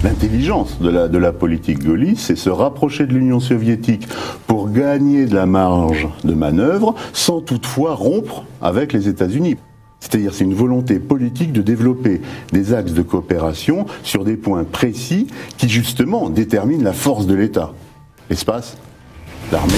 l'intelligence de la politique gaulliste, c'est se rapprocher de l'Union soviétique pour gagner de la marge de manœuvre, sans toutefois rompre avec les États-Unis. C'est-à-dire, c'est une volonté politique de développer des axes de coopération sur des points précis qui, justement, déterminent la force de l'État. L'espace, l'armée.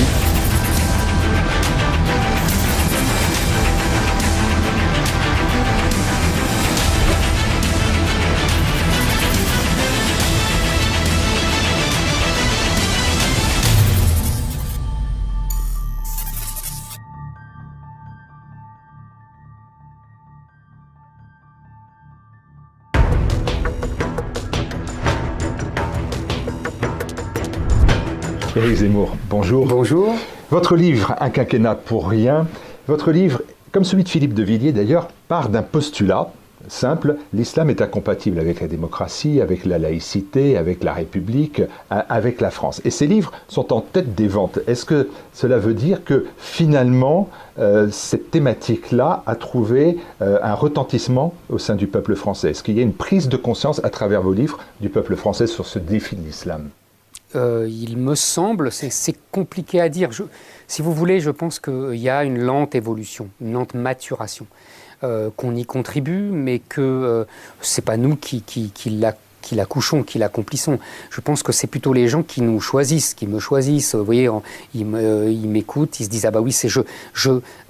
Éric Zemmour, bonjour. Bonjour. Votre livre, Un quinquennat pour rien, votre livre, comme celui de Philippe de Villiers d'ailleurs, part d'un postulat simple, l'islam est incompatible avec la démocratie, avec la laïcité, avec la République, avec la France. Et ces livres sont en tête des ventes. Est-ce que cela veut dire que finalement, cette thématique-là a trouvé un retentissement au sein du peuple français? Est-ce qu'il y a une prise de conscience à travers vos livres du peuple français sur ce défi de l'islam? Il me semble, c'est compliqué à dire. Si vous voulez, je pense qu'il y a une lente évolution, une lente maturation, qu'on y contribue, mais que ce n'est pas nous qui l'accouchons, qui l'accomplissons. Je pense que c'est plutôt les gens qui nous choisissent, qui me choisissent. Vous voyez, ils m'écoutent, ils se disent « Ah bah oui,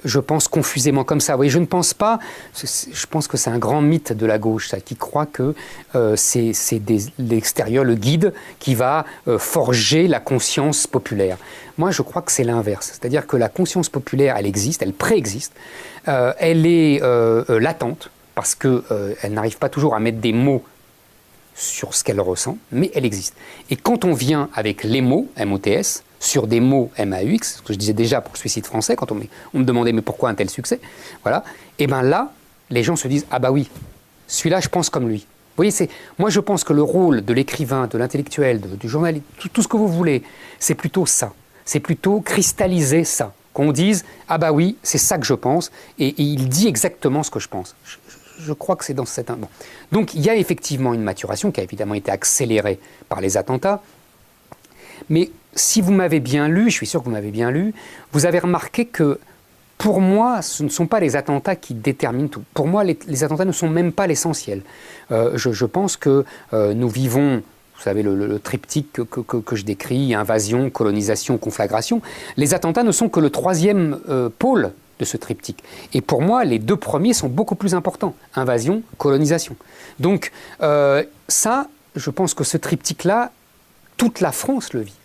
je pense confusément comme ça ». Vous voyez, je ne pense pas, je pense que c'est un grand mythe de la gauche, ça, qui croit que c'est l'extérieur, le guide, qui va forger la conscience populaire. Moi, je crois que c'est l'inverse. C'est-à-dire que la conscience populaire, elle existe, elle préexiste, elle est latente, parce qu'elle n'arrive pas toujours à mettre des mots sur ce qu'elle ressent, mais elle existe. Et quand on vient avec les mots, M-O-T-S, sur des mots M-A-U-X, ce que je disais déjà pour le suicide français, quand on me demandait mais pourquoi un tel succès, voilà, et bien là, les gens se disent « Ah bah oui, celui-là, je pense comme lui ». Vous voyez, moi je pense que le rôle de l'écrivain, de l'intellectuel, du journaliste, tout ce que vous voulez, c'est plutôt ça. C'est plutôt cristalliser ça. Qu'on dise « Ah bah oui, c'est ça que je pense », et il dit exactement ce que je pense. Je crois que c'est dans cette... Bon. Donc il y a effectivement une maturation qui a évidemment été accélérée par les attentats. Mais si vous m'avez bien lu, je suis sûr que vous m'avez bien lu, vous avez remarqué que pour moi, ce ne sont pas les attentats qui déterminent tout. Pour moi, les attentats ne sont même pas l'essentiel. Je pense que nous vivons, vous savez, le triptyque que je décris, invasion, colonisation, conflagration. Les attentats ne sont que le troisième pôle de ce triptyque. Et pour moi, les deux premiers sont beaucoup plus importants. Invasion, colonisation. Donc, ça, je pense que ce triptyque-là, toute la France le vit.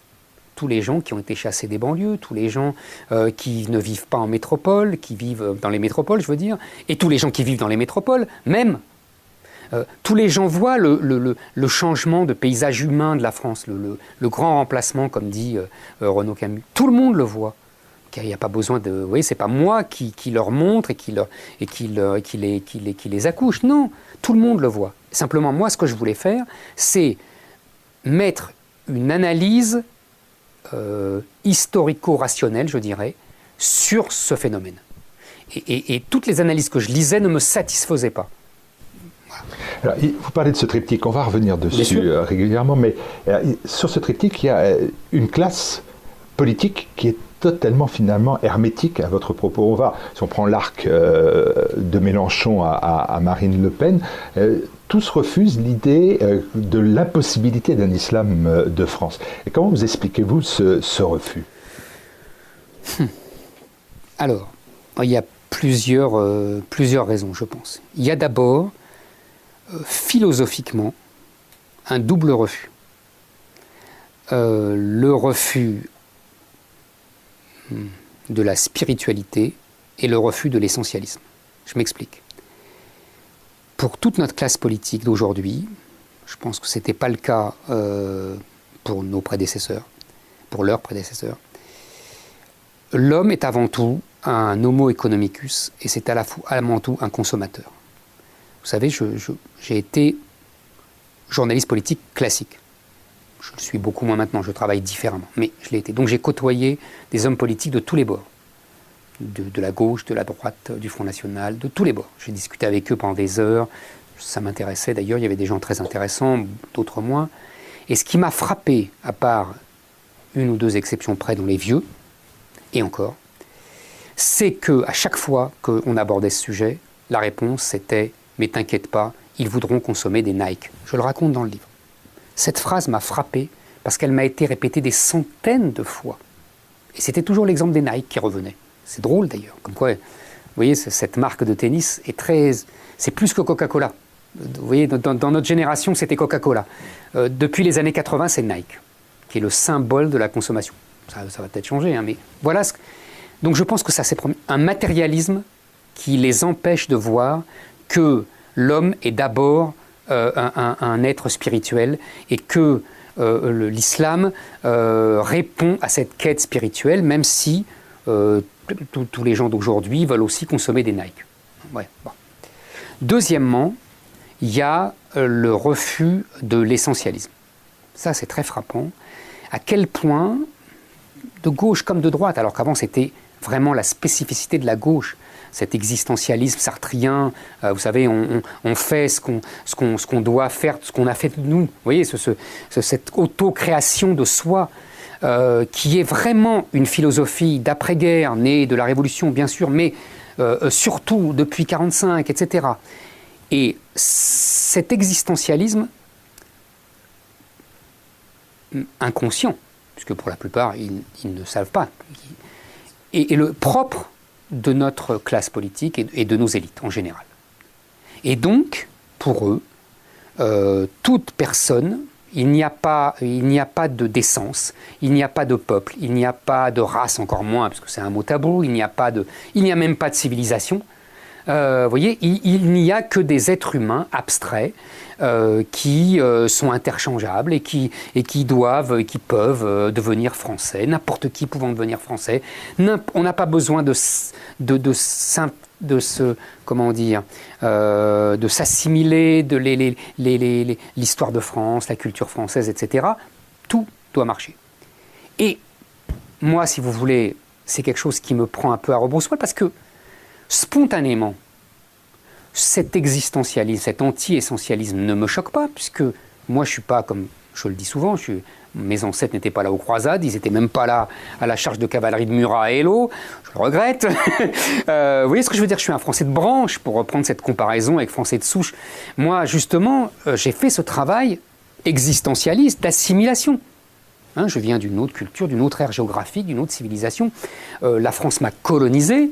Tous les gens qui ont été chassés des banlieues, tous les gens qui ne vivent pas en métropole, qui vivent dans les métropoles, je veux dire, et tous les gens qui vivent dans les métropoles, même. Tous les gens voient le changement de paysage humain de la France, le grand remplacement, comme dit Renaud Camus. Tout le monde le voit. Il n'y a pas besoin de... Vous voyez, c'est pas moi qui leur montre et qui les accouche. Non, tout le monde le voit. Simplement, moi, ce que je voulais faire, c'est mettre une analyse historico-rationnelle, je dirais, sur ce phénomène. Et toutes les analyses que je lisais ne me satisfaisaient pas. Alors, vous parlez de ce triptyque, on va revenir dessus régulièrement, mais sur ce triptyque, il y a une classe politique qui est totalement finalement hermétique à votre propos. Si on prend l'arc de Mélenchon à Marine Le Pen, tous refusent l'idée de l'impossibilité d'un islam de France. Et comment vous expliquez-vous ce refus? Alors, il y a plusieurs raisons, je pense. Il y a d'abord, philosophiquement, un double refus. Le refus de la spiritualité et le refus de l'essentialisme. Je m'explique. Pour toute notre classe politique d'aujourd'hui, je pense que ce n'était pas le cas pour nos prédécesseurs, pour leurs prédécesseurs, l'homme est avant tout un homo economicus et c'est avant tout un consommateur. Vous savez, j'ai été journaliste politique classique. Je le suis beaucoup moins maintenant, je travaille différemment, mais je l'ai été. Donc j'ai côtoyé des hommes politiques de tous les bords, de la gauche, de la droite, du Front National, de tous les bords. J'ai discuté avec eux pendant des heures ça m'intéressait d'ailleurs, il y avait des gens très intéressants, d'autres moins. Et ce qui m'a frappé, à part une ou deux exceptions près dans les vieux, et encore, c'est qu'à chaque fois qu'on abordait ce sujet, la réponse c'était « mais t'inquiète pas, ils voudront consommer des Nike ». Je le raconte dans le livre. Cette phrase m'a frappé parce qu'elle m'a été répétée des centaines de fois. Et c'était toujours l'exemple des Nike qui revenait. C'est drôle d'ailleurs, comme quoi, vous voyez, cette marque de tennis est très... C'est plus que Coca-Cola. Vous voyez, dans notre génération, c'était Coca-Cola. Depuis les années 80, c'est Nike, qui est le symbole de la consommation. Ça va peut-être changer, hein, mais voilà. Donc je pense que ça, c'est un matérialisme qui les empêche de voir que l'homme est d'abord un être spirituel et que l'islam répond à cette quête spirituelle, même si tous les gens d'aujourd'hui veulent aussi consommer des Nike. Ouais, bon. Deuxièmement, il y a le refus de l'essentialisme. Ça, c'est très frappant. À quel point, de gauche comme de droite, alors qu'avant c'était vraiment la spécificité de la gauche, cet existentialisme sartrien, vous savez, on fait ce qu'on doit faire, ce qu'on a fait de nous. Vous voyez, cette auto-création de soi, qui est vraiment une philosophie d'après-guerre, née de la Révolution, bien sûr, mais surtout depuis 1945, etc. Et cet existentialisme inconscient, puisque pour la plupart, ils ne savent pas, est le propre de notre classe politique et de nos élites en général. Et donc, pour eux, toute personne, il n'y a pas de décence, il n'y a pas de peuple, il n'y a pas de race, encore moins, parce que c'est un mot tabou, il n'y a même pas de civilisation. Vous voyez, il n'y a que des êtres humains abstraits qui sont interchangeables et qui peuvent devenir français, n'importe qui pouvant devenir français. On n'a pas besoin de s'assimiler de l'histoire de France, la culture française, etc. Tout doit marcher. Et moi, si vous voulez, c'est quelque chose qui me prend un peu à rebrousse-poil parce que spontanément, cet existentialisme, cet anti-essentialisme ne me choque pas, puisque moi je ne suis pas, comme je le dis souvent, mes ancêtres n'étaient pas là aux croisades, ils n'étaient même pas là à la charge de cavalerie de Murat et Hello, je le regrette. Vous voyez ce que je veux dire, je suis un Français de branche, pour reprendre cette comparaison avec Français de souche. Moi, justement, j'ai fait ce travail existentialiste, d'assimilation. Hein, je viens d'une autre culture, d'une autre ère géographique, d'une autre civilisation. La France m'a colonisé,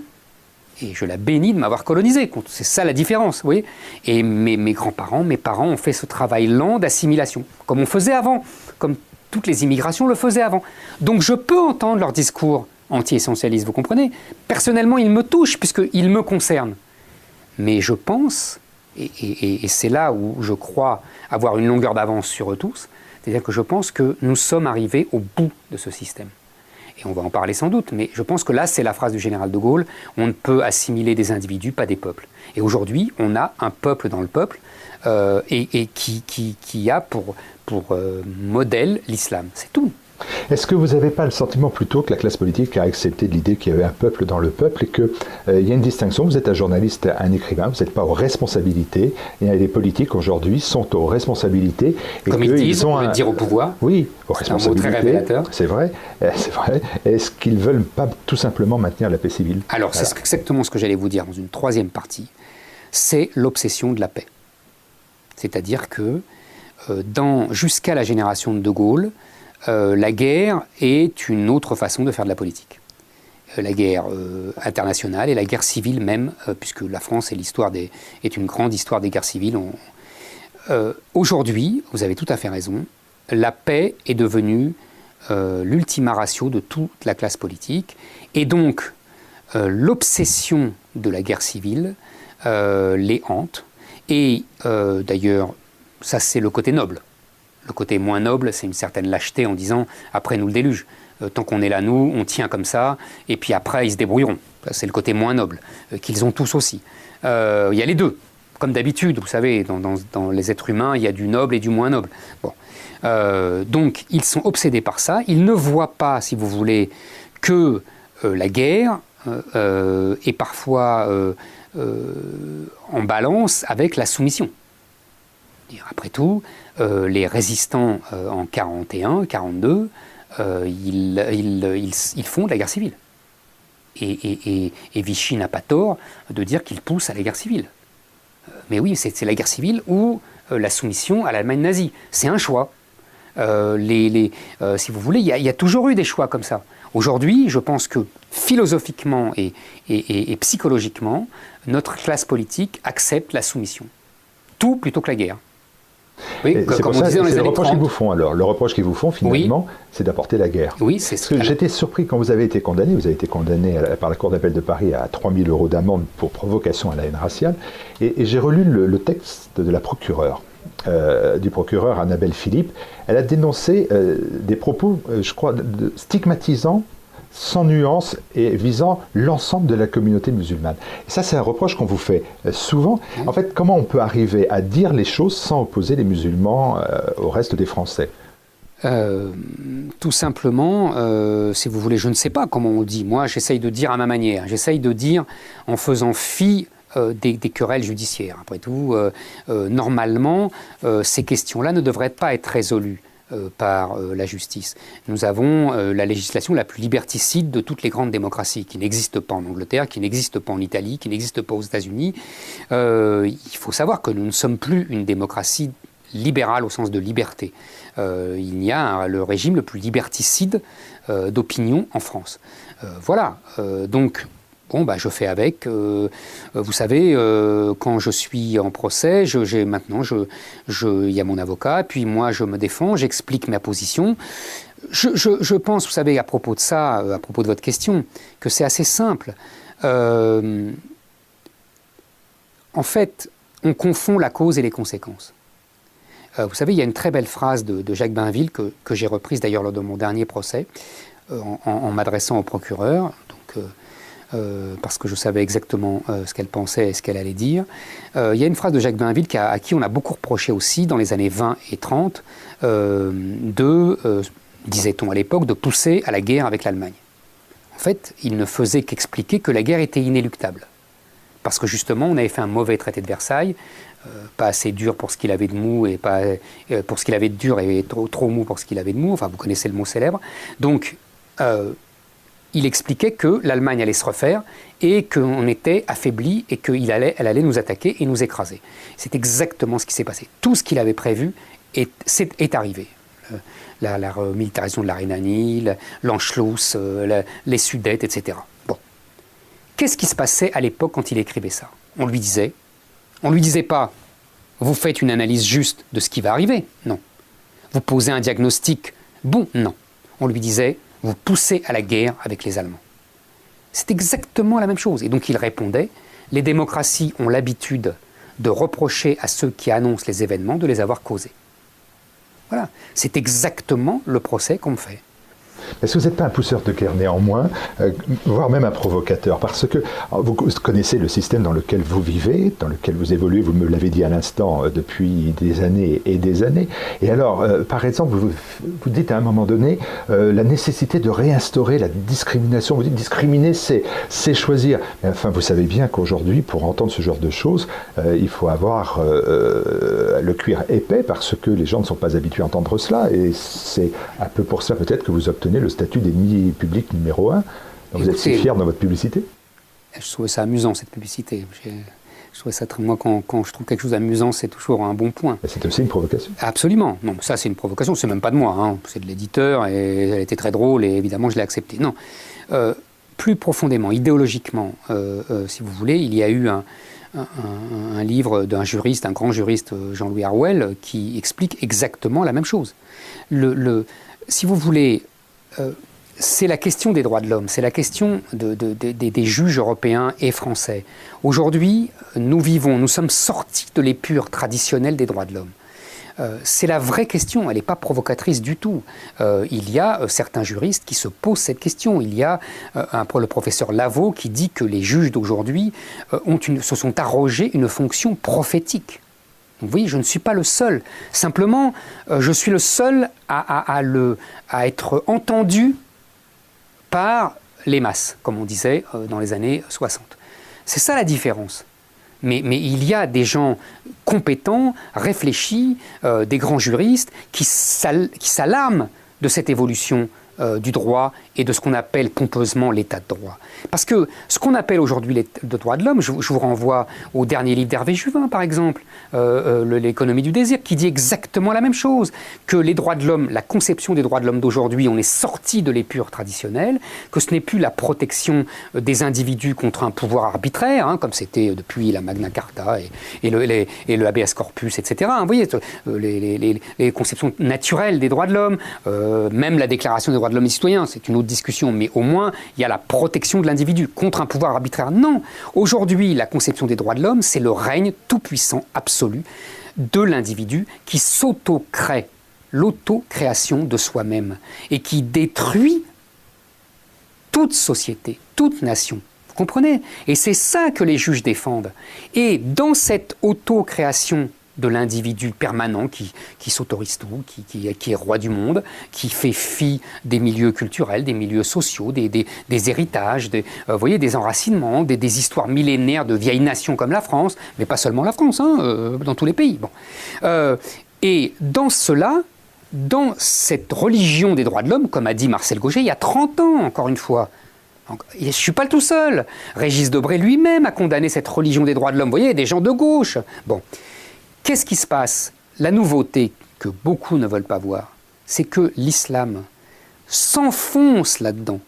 et je la bénis de m'avoir colonisé. C'est ça la différence, vous voyez. Et mes grands-parents, mes parents ont fait ce travail lent d'assimilation, comme on faisait avant, comme toutes les immigrations le faisaient avant. Donc je peux entendre leur discours anti-essentialiste, vous comprenez. Personnellement, il me touche, puisqu'il me concerne. Mais je pense, et c'est là où je crois avoir une longueur d'avance sur eux tous, c'est-à-dire que je pense que nous sommes arrivés au bout de ce système. Et on va en parler sans doute, mais je pense que là, c'est la phrase du général de Gaulle, on ne peut assimiler des individus, pas des peuples. Et aujourd'hui, on a un peuple dans le peuple, et qui a pour modèle l'islam. C'est tout. Est-ce que vous n'avez pas le sentiment plutôt que la classe politique a accepté l'idée qu'il y avait un peuple dans le peuple et qu'il y a une distinction? Vous êtes un journaliste, un écrivain, vous n'êtes pas aux responsabilités, et les politiques aujourd'hui sont aux responsabilités. Et comme ils disent, on veut dire au pouvoir. Oui, aux responsabilités. C'est un mot très révélateur. C'est vrai. Est-ce qu'ils ne veulent pas tout simplement maintenir la paix civile? Alors, c'est exactement ce que j'allais vous dire dans une troisième partie. C'est l'obsession de la paix. C'est-à-dire que jusqu'à la génération de génération, la guerre est une autre façon de faire de la politique. La guerre internationale et la guerre civile même, puisque la France est une grande histoire des guerres civiles. Aujourd'hui, vous avez tout à fait raison, la paix est devenue l'ultima ratio de toute la classe politique. Et donc, l'obsession de la guerre civile les hante. Et d'ailleurs, ça c'est le côté noble. Le côté moins noble, c'est une certaine lâcheté en disant « après nous le déluge ». Tant qu'on est là, nous, on tient comme ça, et puis après, ils se débrouilleront. C'est le côté moins noble, qu'ils ont tous aussi. Il y a les deux. Comme d'habitude, vous savez, dans les êtres humains, il y a du noble et du moins noble. Bon. Donc, ils sont obsédés par ça. Ils ne voient pas, si vous voulez, que la guerre est parfois en balance avec la soumission. Après tout, les résistants en 41, 42, ils font de la guerre civile. Et Vichy n'a pas tort de dire qu'il pousse à la guerre civile. Mais oui, c'est la guerre civile ou la soumission à l'Allemagne nazie. C'est un choix. Si vous voulez, il y a toujours eu des choix comme ça. Aujourd'hui, je pense que philosophiquement et psychologiquement, notre classe politique accepte la soumission. Tout plutôt que la guerre. Oui, c'est pour ça, c'est le reproche qu'ils vous font alors. Le reproche qu'ils vous font finalement, c'est d'apporter la guerre. Oui, c'est ce que j'étais surpris quand vous avez été condamné. Vous avez été condamné par la Cour d'appel de Paris à 3 000 € d'amende pour provocation à la haine raciale. Et j'ai relu le texte de la procureure, du procureur Annabelle Philippe. Elle a dénoncé des propos, je crois, stigmatisants, sans nuance et visant l'ensemble de la communauté musulmane. Et ça, c'est un reproche qu'on vous fait souvent. En fait, comment on peut arriver à dire les choses sans opposer les musulmans au reste des Français ? Tout simplement, si vous voulez, je ne sais pas comment on dit. Moi, j'essaye de dire à ma manière. J'essaye de dire en faisant fi des querelles judiciaires. Après tout, normalement, ces questions-là ne devraient pas être résolues par la justice. Nous avons la législation la plus liberticide de toutes les grandes démocraties, qui n'existe pas en Angleterre, qui n'existe pas en Italie, qui n'existe pas aux États-Unis. Il faut savoir que nous ne sommes plus une démocratie libérale au sens de liberté. Il y a le régime le plus liberticide d'opinion en France. Voilà. Donc, bon, bah, je fais avec. Vous savez, quand je suis en procès, maintenant, il y a mon avocat, puis moi, je me défends, j'explique ma position. Je pense, vous savez, à propos de ça, à propos de votre question, que c'est assez simple. En fait, on confond la cause et les conséquences. Vous savez, il y a une très belle phrase de Jacques Bainville, que j'ai reprise d'ailleurs lors de mon dernier procès, en m'adressant au procureur. Donc, parce que je savais exactement ce qu'elle pensait et ce qu'elle allait dire. Il y a une phrase de Jacques Bainville à qui on a beaucoup reproché aussi dans les années 20 et 30 disait-on à l'époque, de pousser à la guerre avec l'Allemagne. En fait, il ne faisait qu'expliquer que la guerre était inéluctable. Parce que justement, on avait fait un mauvais traité de Versailles, pas assez dur pour ce qu'il avait de mou et pas pour ce qu'il avait de dur et trop mou pour ce qu'il avait de mou. Enfin, vous connaissez le mot célèbre. Donc, il expliquait que l'Allemagne allait se refaire et qu'on était affaibli et qu'elle allait nous attaquer et nous écraser. C'est exactement ce qui s'est passé. Tout ce qu'il avait prévu est arrivé. La militarisation de la Rhénanie, l'Anschluss, les Sudètes, etc. Bon. Qu'est-ce qui se passait à l'époque quand il écrivait ça ? On lui disait pas « vous faites une analyse juste de ce qui va arriver ». Non. Vous posez un diagnostic bon ? Non. On lui disait « vous poussez à la guerre avec les Allemands ». C'est exactement la même chose. Et donc il répondait « les démocraties ont l'habitude de reprocher à ceux qui annoncent les événements de les avoir causés ». Voilà. C'est exactement le procès qu'on me fait. Est-ce que vous n'êtes pas un pousseur de guerre néanmoins, voire même un provocateur ? Parce que vous connaissez le système dans lequel vous vivez, dans lequel vous évoluez, vous me l'avez dit à l'instant, depuis des années et des années. Et alors, par exemple, vous dites à un moment donné la nécessité de réinstaurer la discrimination. Vous dites discriminer, c'est choisir. Mais enfin, vous savez bien qu'aujourd'hui, pour entendre ce genre de choses, il faut avoir le cuir épais parce que les gens ne sont pas habitués à entendre cela. Et c'est un peu pour ça peut-être que vous obtenez le statut d'ennemi public numéro 1. Vous êtes si fier dans votre publicité ? Je trouvais ça amusant, cette publicité. Je trouvais ça moi, quand je trouve quelque chose d'amusant, c'est toujours un bon point. C'est aussi une provocation. Absolument. Non, ça c'est une provocation, c'est même pas de moi. Hein. C'est de l'éditeur et elle était très drôle et évidemment je l'ai acceptée. Non. Plus profondément, idéologiquement, si vous voulez, il y a eu un livre d'un juriste, un grand juriste, Jean-Louis Harwell, qui explique exactement la même chose. Si vous voulez, c'est la question des droits de l'homme, c'est la question des juges européens et français. Aujourd'hui, nous sommes sortis de l'épure traditionnelle des droits de l'homme. C'est la vraie question, elle n'est pas provocatrice du tout. Il y a certains juristes qui se posent cette question. Il y a le professeur Lavaux qui dit que les juges d'aujourd'hui se sont arrogés une fonction prophétique. Vous voyez, je ne suis pas le seul. Simplement, je suis le seul à être entendu par les masses, comme on disait dans les années 60. C'est ça la différence. Mais il y a des gens compétents, réfléchis, des grands juristes qui s'alarment de cette évolution du droit et de ce qu'on appelle pompeusement l'état de droit. Parce que ce qu'on appelle aujourd'hui l'état de droit de l'homme, je vous renvoie au dernier livre d'Hervé Juvin, par exemple, L'économie du désir, qui dit exactement la même chose, que les droits de l'homme, la conception des droits de l'homme d'aujourd'hui, on est sorti de l'épure traditionnelle, que ce n'est plus la protection des individus contre un pouvoir arbitraire, hein, comme c'était depuis la Magna Carta et le habeas corpus, etc. Vous voyez, les conceptions naturelles des droits de l'homme, même la déclaration des droits de l'homme et citoyens, c'est une autre discussion, mais au moins, il y a la protection de l'individu contre un pouvoir arbitraire. Non. Aujourd'hui, la conception des droits de l'homme, c'est le règne tout-puissant, absolu, de l'individu qui s'auto-crée, l'auto-création de soi-même, et qui détruit toute société, toute nation. Vous comprenez? Et c'est ça que les juges défendent. Et dans cette auto-création de l'individu permanent qui s'autorise tout, qui est roi du monde, qui fait fi des milieux culturels, des milieux sociaux, des héritages, vous voyez, des enracinements, des histoires millénaires de vieilles nations comme la France, mais pas seulement la France, hein, dans tous les pays. Bon. Et dans cela, dans cette religion des droits de l'homme, comme a dit Marcel Gauger il y a 30 ans, encore une fois, je ne suis pas le tout seul. Régis Debray lui-même a condamné cette religion des droits de l'homme. Vous voyez, des gens de gauche. Bon. Qu'est-ce qui se passe? La nouveauté que beaucoup ne veulent pas voir, c'est que l'islam s'enfonce là-dedans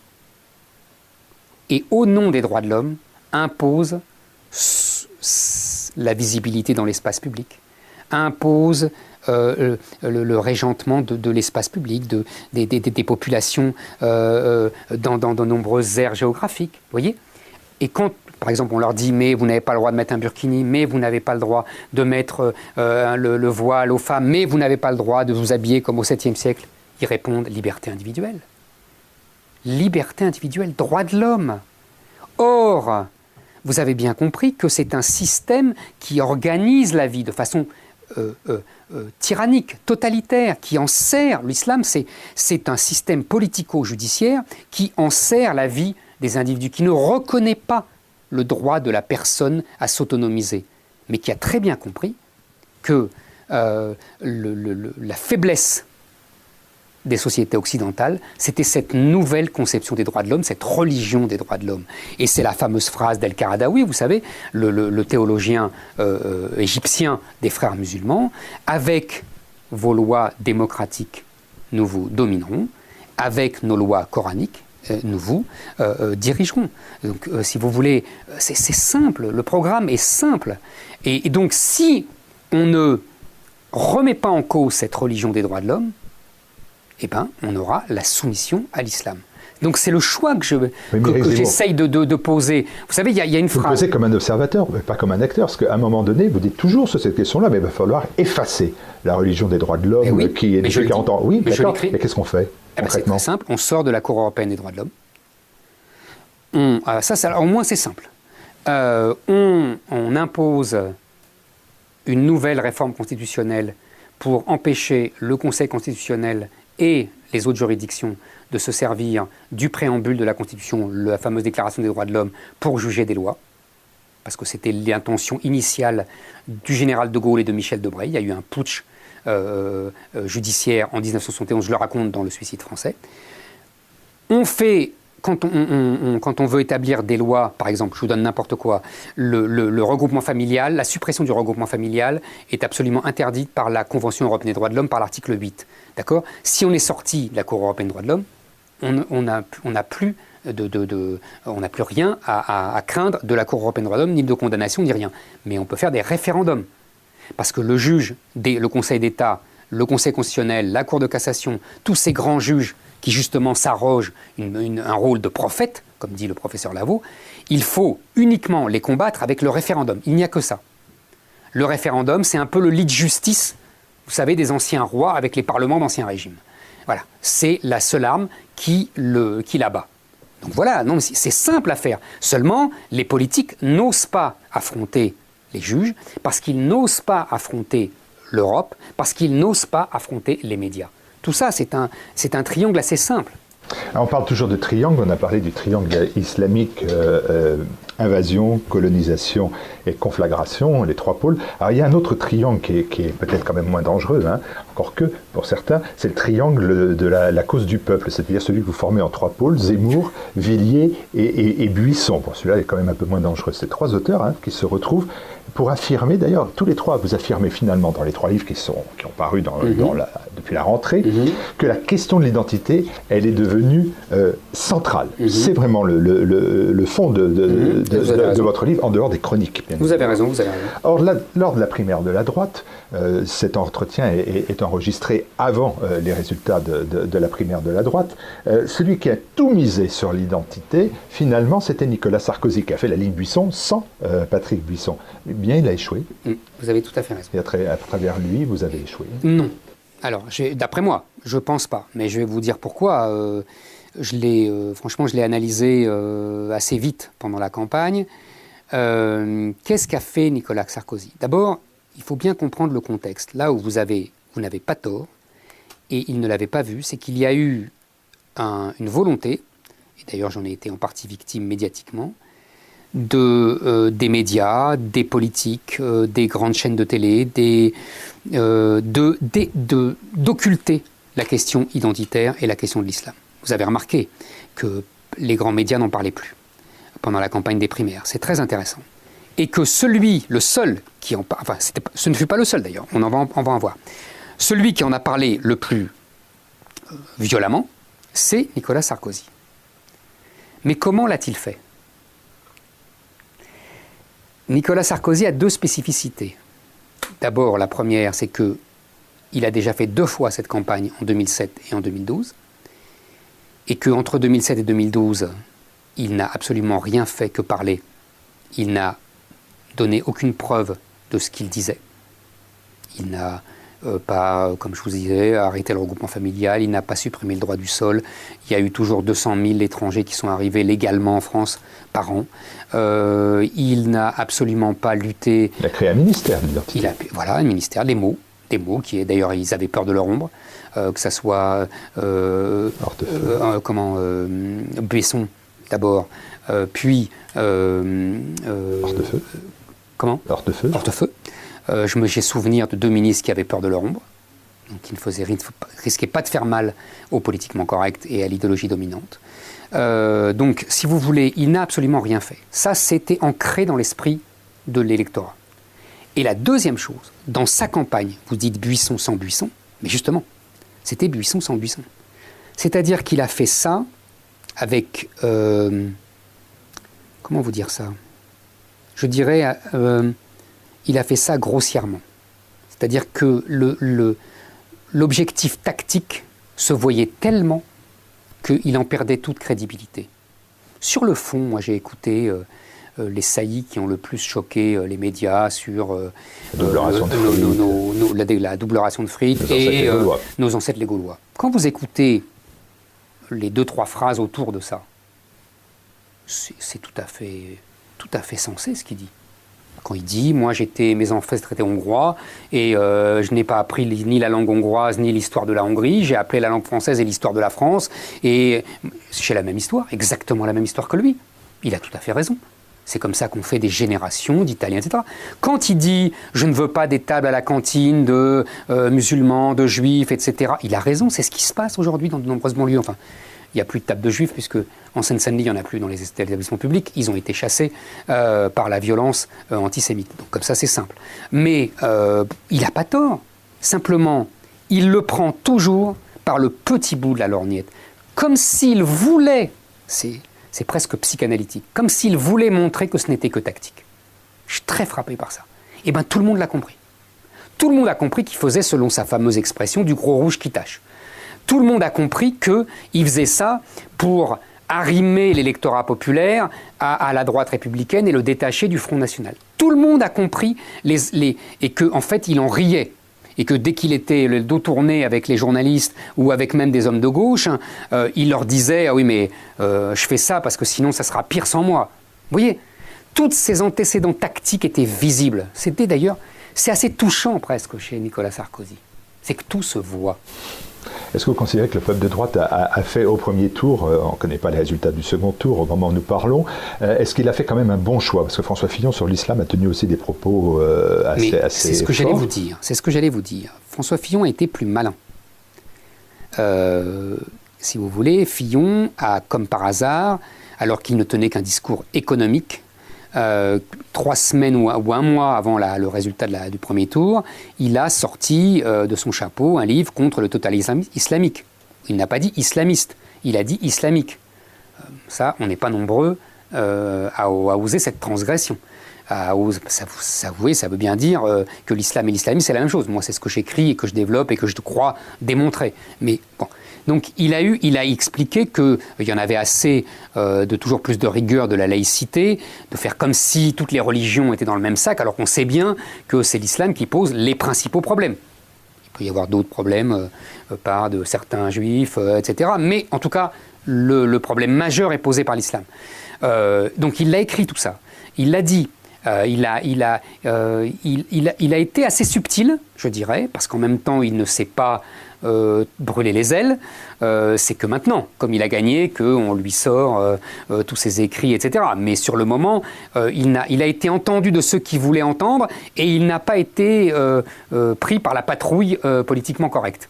et, au nom des droits de l'homme, impose la visibilité dans l'espace public, impose le régentement de l'espace public, des populations dans de nombreuses aires géographiques. Vous voyez? Et quand, par exemple, on leur dit « mais vous n'avez pas le droit de mettre un burkini, mais vous n'avez pas le droit de mettre le voile aux femmes, mais vous n'avez pas le droit de vous habiller comme au 7e siècle », ils répondent « liberté individuelle ». Liberté individuelle, droit de l'homme. Or, vous avez bien compris que c'est un système qui organise la vie de façon tyrannique, totalitaire, qui enserre. L'islam, c'est un système politico-judiciaire qui enserre la vie des individus, qui ne reconnaît pas le droit de la personne à s'autonomiser, mais qui a très bien compris que la faiblesse des sociétés occidentales, c'était cette nouvelle conception des droits de l'homme, cette religion des droits de l'homme. Et c'est la fameuse phrase d'El-Qaradawi, vous savez, le théologien égyptien des frères musulmans, « Avec vos lois démocratiques, nous vous dominerons, avec nos lois coraniques, nous vous dirigerons. » Donc, si vous voulez, c'est simple, le programme est simple. Et donc, si on ne remet pas en cause cette religion des droits de l'homme, eh ben, on aura la soumission à l'islam. Donc c'est le choix que j'essaye de poser. Vous savez, il y a une phrase... Vous posez comme un observateur, mais pas comme un acteur, parce qu'à un moment donné, vous dites toujours sur cette question-là, mais il va falloir effacer la religion des droits de l'homme qui est depuis 40 ans. Oui, d'accord, mais qu'est-ce qu'on fait c'est très simple, on sort de la Cour européenne des droits de l'homme. Au moins c'est simple. On impose une nouvelle réforme constitutionnelle pour empêcher le Conseil constitutionnel et les autres juridictions de se servir du préambule de la Constitution, la fameuse Déclaration des droits de l'homme, pour juger des lois, parce que c'était l'intention initiale du général de Gaulle et de Michel Debré. Il y a eu un putsch judiciaire en 1971, je le raconte dans Le Suicide français. On fait, quand on veut établir des lois, par exemple, je vous donne n'importe quoi, le regroupement familial, la suppression du regroupement familial est absolument interdite par la Convention européenne des droits de l'homme, par l'article 8. D'accord ? Si on est sorti de la Cour européenne des droits de l'homme, on n'a plus rien à craindre de la Cour européenne des droits de l'homme, ni de condamnation, ni rien. Mais on peut faire des référendums. Parce que le juge, le Conseil d'État, le Conseil constitutionnel, la Cour de cassation, tous ces grands juges qui justement s'arrogent un rôle de prophète, comme dit le professeur Lavaux, il faut uniquement les combattre avec le référendum. Il n'y a que ça. Le référendum, c'est un peu le lit de justice, vous savez, des anciens rois avec les parlements d'Ancien Régime. Voilà, c'est la seule arme qui l'abat. Donc voilà, c'est simple à faire. Seulement, les politiques n'osent pas affronter les juges parce qu'ils n'osent pas affronter l'Europe, parce qu'ils n'osent pas affronter les médias. Tout ça, c'est un triangle assez simple. Alors, on parle toujours de triangle, on a parlé du triangle islamique, invasion, colonisation et conflagration, les 3 pôles. Alors il y a un autre triangle qui est peut-être quand même moins dangereux, hein, encore que pour certains, c'est le triangle de la cause du peuple, c'est-à-dire celui que vous formez en 3 pôles, Zemmour, Villiers et Buisson. Bon, celui-là est quand même un peu moins dangereux. C'est 3 auteurs qui se retrouvent pour affirmer, d'ailleurs, tous les 3, vous affirmez finalement dans les 3 livres qui ont paru depuis la rentrée, que la question de l'identité, elle est devenue centrale. C'est vraiment le fond de votre livre, en dehors des chroniques. Vous avez raison, vous avez raison. Or, lors de la primaire de la droite, cet entretien est enregistré avant les résultats de la primaire de la droite. Celui qui a tout misé sur l'identité, finalement, c'était Nicolas Sarkozy, qui a fait la ligne Buisson sans Patrick Buisson. Eh bien, il a échoué. Vous avez tout à fait raison. Et à travers lui, vous avez échoué. Non. Alors, d'après moi, je ne pense pas. Mais je vais vous dire pourquoi. Franchement, je l'ai analysé assez vite pendant la campagne. Qu'est-ce qu'a fait Nicolas Sarkozy? D'abord, il faut bien comprendre le contexte. Là où vous n'avez pas tort, et il ne l'avait pas vu, c'est qu'il y a eu une volonté, et d'ailleurs j'en ai été en partie victime médiatiquement, des médias, des politiques, des grandes chaînes de télé, d'occulter la question identitaire et la question de l'islam. Vous avez remarqué que les grands médias n'en parlaient plus pendant la campagne des primaires. C'est très intéressant. Et que le seul qui en parle, ce ne fut pas le seul d'ailleurs, on va en voir. Celui qui en a parlé le plus violemment, c'est Nicolas Sarkozy. Mais comment l'a-t-il fait? Nicolas Sarkozy a 2 spécificités. D'abord, la première, c'est qu'il a déjà fait 2 fois cette campagne, en 2007 et en 2012, et qu'entre 2007 et 2012, il n'a absolument rien fait que parler. Il n'a donné aucune preuve de ce qu'il disait. Il n'a pas, comme je vous disais, arrêté le regroupement familial, il n'a pas supprimé le droit du sol. Il y a eu toujours 200 000 étrangers qui sont arrivés légalement en France par an. Il n'a absolument pas lutté... Il a créé un ministère de l'identité. Voilà, un ministère, des mots qui, d'ailleurs, ils avaient peur de leur ombre, que ça soit... Buisson, d'abord, puis... Hortefeux. Comment ? Hortefeux. J'ai souvenir de 2 ministres qui avaient peur de leur ombre, donc qui ne risquaient pas de faire mal au politiquement correct et à l'idéologie dominante. Donc, si vous voulez, il n'a absolument rien fait. Ça, c'était ancré dans l'esprit de l'électorat. Et la deuxième chose, dans sa campagne, vous dites Buisson sans Buisson, mais justement, c'était Buisson sans Buisson. C'est-à-dire qu'il a fait ça avec... comment vous dire ça? Je dirais... il a fait ça grossièrement. C'est-à-dire que l'objectif tactique se voyait tellement qu'il en perdait toute crédibilité. Sur le fond, moi j'ai écouté les saillies qui ont le plus choqué les médias sur la double ration de frites et nos ancêtres les Gaulois. Quand vous écoutez les 2-3 phrases autour de ça, c'est tout à fait sensé ce qu'il dit. Quand il dit, moi mes ancêtres étaient hongrois et je n'ai pas appris ni la langue hongroise ni l'histoire de la Hongrie, j'ai appris la langue française et l'histoire de la France et j'ai la même histoire, exactement la même histoire que lui. Il a tout à fait raison. C'est comme ça qu'on fait des générations d'Italiens, etc. Quand il dit, je ne veux pas des tables à la cantine de musulmans, de juifs, etc., il a raison, c'est ce qui se passe aujourd'hui dans de nombreuses banlieues. Enfin, il n'y a plus de table de juifs, puisque en Seine-Saint-Denis, il n'y en a plus dans les établissements publics. Ils ont été chassés par la violence antisémite. Donc comme ça, c'est simple. Mais il n'a pas tort. Simplement, il le prend toujours par le petit bout de la lorgnette. Comme s'il voulait, c'est presque psychanalytique, comme s'il voulait montrer que ce n'était que tactique. Je suis très frappé par ça. Et bien, tout le monde l'a compris. Tout le monde a compris qu'il faisait, selon sa fameuse expression, du gros rouge qui tâche. Tout le monde a compris qu'il faisait ça pour arrimer l'électorat populaire à la droite républicaine et le détacher du Front National. Tout le monde a compris et qu'en fait, il en riait. Et que dès qu'il était le dos tourné avec les journalistes ou avec même des hommes de gauche, il leur disait « Ah oui, mais je fais ça parce que sinon, ça sera pire sans moi. » Vous voyez, tous ces antécédents tactiques étaient visibles. C'était d'ailleurs, c'est assez touchant presque chez Nicolas Sarkozy. C'est que tout se voit. Est-ce que vous considérez que le peuple de droite a fait au premier tour, on ne connaît pas les résultats du second tour au moment où nous parlons, est-ce qu'il a fait quand même un bon choix? Parce que François Fillon sur l'islam a tenu aussi des propos assez c'est ce que j'allais vous dire. C'est ce que j'allais vous dire. François Fillon a été plus malin. Si vous voulez, Fillon a, comme par hasard, alors qu'il ne tenait qu'un discours économique, 3 semaines ou un mois avant le résultat du premier tour, il a sorti de son chapeau un livre contre le totalitarisme islamique. Il n'a pas dit islamiste, il a dit islamique. Ça, on n'est pas nombreux à oser cette transgression. Ça veut bien dire que l'islam et l'islamisme, c'est la même chose. Moi, c'est ce que j'écris et que je développe et que je crois démontrer. Mais bon. Donc, il a expliqué qu'il y en avait assez de toujours plus de rigueur de la laïcité, de faire comme si toutes les religions étaient dans le même sac, alors qu'on sait bien que c'est l'islam qui pose les principaux problèmes. Il peut y avoir d'autres problèmes par de certains juifs, etc. Mais en tout cas, le problème majeur est posé par l'islam. Donc, il a écrit tout ça. Il l'a dit. Il a été assez subtil, je dirais, parce qu'en même temps, il ne s'est pas brûler les ailes. C'est que maintenant, comme il a gagné, qu'on lui sort tous ses écrits, etc. Mais sur le moment, il a été entendu de ceux qui voulaient entendre et il n'a pas été pris par la patrouille politiquement correcte.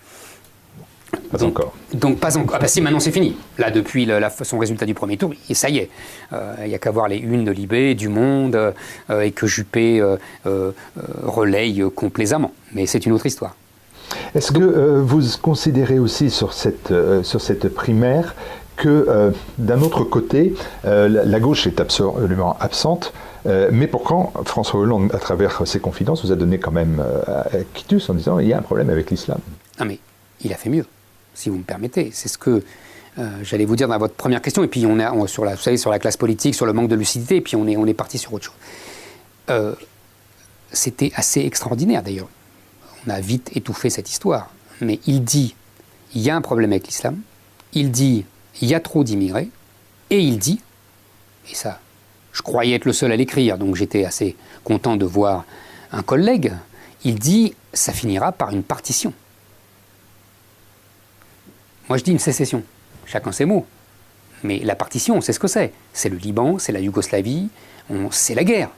Pas encore. Donc pas encore. Ah bah si, maintenant c'est fini. Là, depuis son résultat du premier tour, et ça y est. Il n'y a qu'à voir les unes de Libé, du Monde, et que Juppé relaye complaisamment. Mais c'est une autre histoire. Est-ce que vous considérez aussi sur cette primaire que, d'un autre côté, la gauche est absolument absente, mais pourtant, François Hollande, à travers ses confidences, vous a donné quand même quitus en disant il y a un problème avec l'islam. Non mais il a fait mieux, si vous me permettez. C'est ce que j'allais vous dire dans votre première question, et puis vous savez, sur la classe politique, sur le manque de lucidité, et puis on est parti sur autre chose. C'était assez extraordinaire d'ailleurs. On a vite étouffé cette histoire. Mais il dit, il y a un problème avec l'islam, il dit, il y a trop d'immigrés, et il dit, et ça, je croyais être le seul à l'écrire, donc j'étais assez content de voir un collègue, il dit, ça finira par une partition. Moi je dis une sécession, chacun ses mots. Mais la partition, on sait ce que c'est. C'est le Liban, c'est la Yougoslavie, c'est la guerre.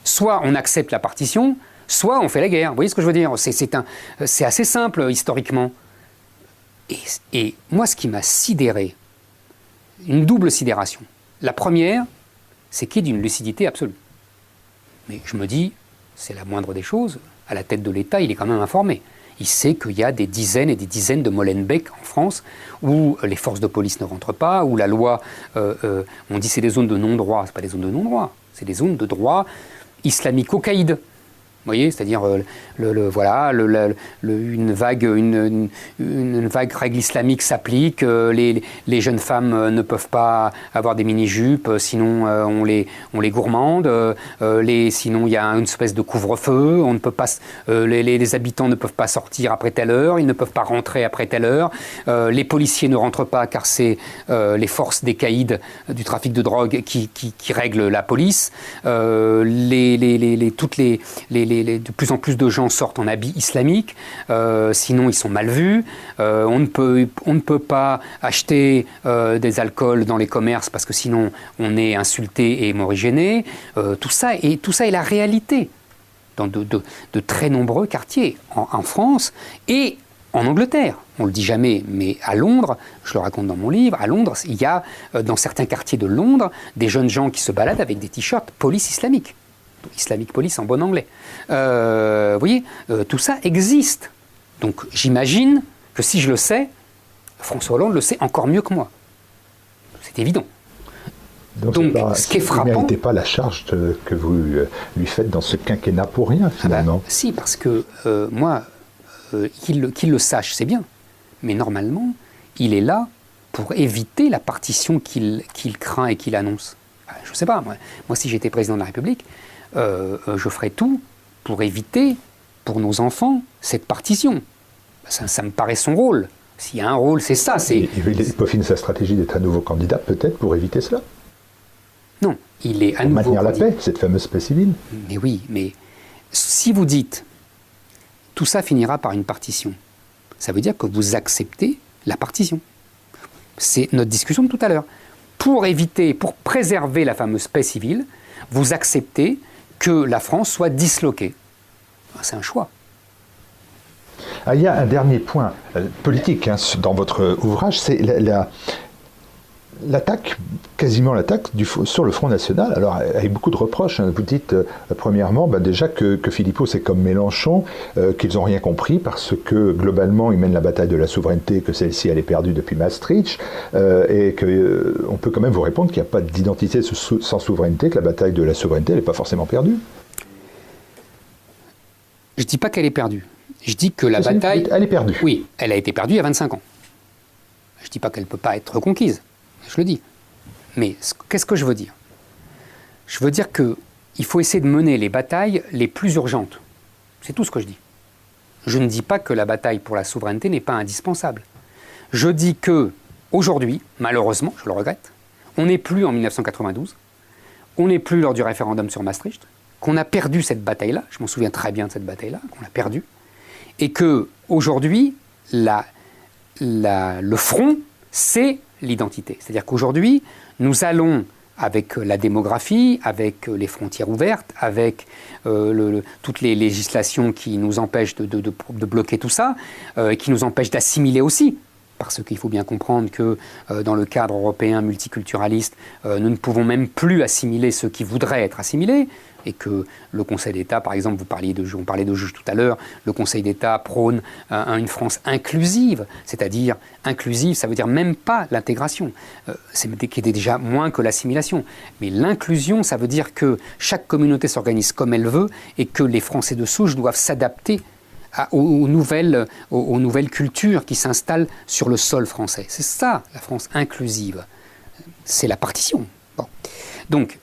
Soit on accepte la partition, soit on fait la guerre. Vous voyez ce que je veux dire? C'est assez simple historiquement. Et moi, ce qui m'a sidéré, une double sidération. La première, c'est qu'il y ait d'une lucidité absolue. Mais je me dis, c'est la moindre des choses. À la tête de l'État, il est quand même informé. Il sait qu'il y a des dizaines et des dizaines de Molenbeek en France où les forces de police ne rentrent pas, où la loi, on dit c'est des zones de non-droit. C'est pas des zones de non-droit, c'est des zones de droit islamico-caïd. Vous voyez, c'est-à-dire une vague règle islamique s'applique, les jeunes femmes ne peuvent pas avoir des mini-jupes, sinon on les gourmande, sinon il y a une espèce de couvre-feu, on ne peut pas, les habitants ne peuvent pas sortir après telle heure, ils ne peuvent pas rentrer après telle heure, les policiers ne rentrent pas car c'est les forces des caïds du trafic de drogue qui règlent la police, de plus en plus de gens sortent en habits islamiques, sinon ils sont mal vus. On ne peut pas acheter des alcools dans les commerces parce que sinon on est insulté et morigéné. Tout ça est la réalité dans de très nombreux quartiers en France et en Angleterre. On ne le dit jamais, mais à Londres, je le raconte dans mon livre, à Londres, il y a dans certains quartiers de Londres des jeunes gens qui se baladent avec des t-shirts police islamique. Islamic Police en bon anglais. Vous voyez, tout ça existe. Donc j'imagine que si je le sais, François Hollande le sait encore mieux que moi. C'est évident. Donc ce qui est frappant... Vous ne méritez pas la charge que vous lui faites dans ce quinquennat pour rien, finalement. Si, parce que moi, qu'il le sache, c'est bien. Mais normalement, il est là pour éviter la partition qu'il craint et qu'il annonce. Je ne sais pas, moi si j'étais président de la République, je ferais tout pour éviter, pour nos enfants, cette partition. Ça me paraît son rôle. S'il y a un rôle, c'est ça. Il peaufine sa stratégie d'être à nouveau candidat, peut-être, pour éviter cela. Non, il est à nouveau maintenir candidat. La paix, cette fameuse paix civile. Mais oui, mais si vous dites, tout ça finira par une partition, ça veut dire que vous acceptez la partition. C'est notre discussion de tout à l'heure. Pour éviter, pour préserver la fameuse paix civile, vous acceptez que la France soit disloquée. C'est un choix. Ah, il y a un dernier point politique dans votre ouvrage, c'est l'attaque, quasiment l'attaque sur le Front National. Alors, avec beaucoup de reproches, hein. Vous dites, premièrement, déjà que Philippot, c'est comme Mélenchon, qu'ils n'ont rien compris parce que, globalement, ils mènent la bataille de la souveraineté, que celle-ci, elle est perdue depuis Maastricht, et qu'on peut quand même vous répondre qu'il n'y a pas d'identité sans souveraineté, que la bataille de la souveraineté, elle n'est pas forcément perdue. Je ne dis pas qu'elle est perdue. Je dis que la bataille... Elle est perdue. Oui, elle a été perdue il y a 25 ans. Je ne dis pas qu'elle ne peut pas être reconquise. Je le dis. Mais qu'est-ce que je veux dire? Je veux dire qu'il faut essayer de mener les batailles les plus urgentes. C'est tout ce que je dis. Je ne dis pas que la bataille pour la souveraineté n'est pas indispensable. Je dis que, aujourd'hui, malheureusement, je le regrette, on n'est plus en 1992, on n'est plus lors du référendum sur Maastricht, qu'on a perdu cette bataille-là, je m'en souviens très bien de cette bataille-là, qu'on l'a perdue, et qu'aujourd'hui, le front, c'est l'identité. C'est-à-dire qu'aujourd'hui, nous allons, avec la démographie, avec les frontières ouvertes, avec toutes les législations qui nous empêchent de bloquer tout ça, qui nous empêchent d'assimiler aussi, parce qu'il faut bien comprendre que dans le cadre européen multiculturaliste, nous ne pouvons même plus assimiler ceux qui voudraient être assimilés, et que le Conseil d'État, par exemple, on parlait de juges tout à l'heure, le Conseil d'État prône une France inclusive, c'est-à-dire inclusive, ça veut dire même pas l'intégration, qui est déjà moins que l'assimilation. Mais l'inclusion, ça veut dire que chaque communauté s'organise comme elle veut et que les Français de souche doivent s'adapter aux nouvelles cultures qui s'installent sur le sol français. C'est ça, la France inclusive. C'est la partition. Bon. Donc,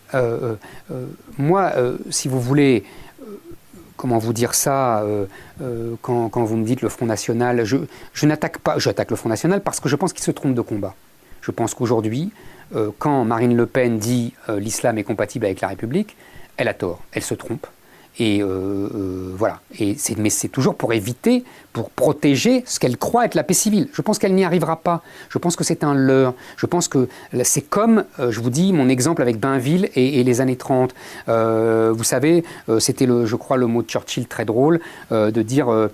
moi, si vous voulez, comment vous dire ça, quand vous me dites le Front National, je n'attaque pas, j'attaque le Front National parce que je pense qu'il se trompe de combat. Je pense qu'aujourd'hui, quand Marine Le Pen dit l'islam est compatible avec la République, elle a tort, elle se trompe. Et voilà. Mais c'est toujours pour éviter, pour protéger ce qu'elle croit être la paix civile. Je pense qu'elle n'y arrivera pas. Je pense que c'est un leurre. Je pense que c'est comme, je vous dis, mon exemple avec Bainville et les années 30. Vous savez, c'était, je crois, le mot de Churchill très drôle, de dire